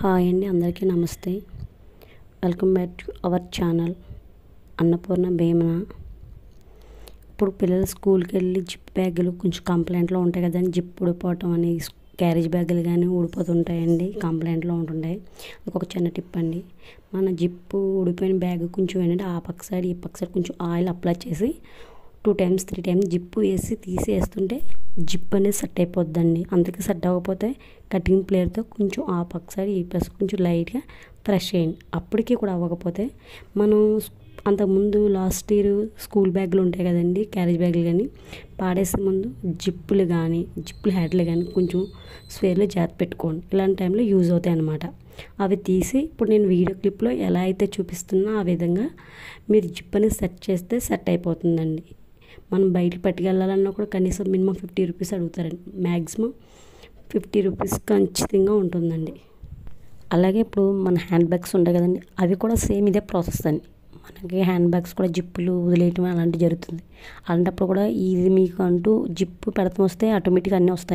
Hi అండి, అందరికీ నమస్తే. Welcome back to our channel Annapurna Bhimana. ఇప్పుడు పిల్లలు స్కూల్కి వెళ్ళి జిప్ బ్యాగులు కొంచెం కంప్లైంట్లో ఉంటాయి కదండి. జిప్ ఊడిపోవటం అని క్యారేజ్ బ్యాగులు కానీ ఊడిపోతుంటాయండి, కంప్లైంట్లో ఉంటుంటాయి. ఒక చిన్న టిప్ అండి. మన జిప్పు ఊడిపోయిన బ్యాగ్ కొంచెం ఏంటంటే ఆ పక్క సైడ్ ఈ పక్క సైడ్ కొంచెం ఆయిల్ అప్లై చేసి 2 times 3 times జిప్పు వేసి తీసేస్తుంటే జిప్ అనేది సెట్ అయిపోద్దండి. అందుకే సెట్ అవ్వకపోతే కటింగ్ ప్లేయర్తో కొంచెం ఆ పక్క సైడ్ ఈ ప్లస్ కొంచెం లైట్గా ప్రెస్ చేయండి. అప్పటికీ కూడా అవ్వకపోతే మనం అంతకుముందు లాస్ట్ ఇయర్ స్కూల్ బ్యాగులు ఉంటాయి కదండి, క్యారేజ్ బ్యాగులు కానీ పాడేసే ముందు జిప్పులు హెడ్లు కానీ కొంచెం స్వేర్లో జాగ్రత్త పెట్టుకోండి. ఇలాంటి టైంలో యూజ్ అవుతాయి అన్నమాట. అవి తీసి ఇప్పుడు నేను వీడియో క్లిప్లో ఎలా అయితే చూపిస్తున్నా ఆ విధంగా మీరు జిప్ అనేది సెట్ చేస్తే సెట్ అయిపోతుందండి. మనం బయటికి పట్టుకెళ్ళాలన్నా కూడా కనీసం మినిమం 50 రూపీస్ అడుగుతారండి. మ్యాక్సిమం 50 రూపీస్ ఖచ్చితంగా ఉంటుందండి. అలాగే ఇప్పుడు మన హ్యాండ్ బ్యాగ్స్ ఉంటాయి కదండి, అవి కూడా సేమ్ ఇదే ప్రాసెస్ అండి. మనకి హ్యాండ్ బ్యాగ్స్ కూడా జిప్పులు వదిలేయటం అలాంటివి జరుగుతుంది. అలాంటప్పుడు కూడా ఇది మీకు అంటూ జిప్పు పెడతాం వస్తే ఆటోమేటిక్గా అన్నీ వస్తాయి.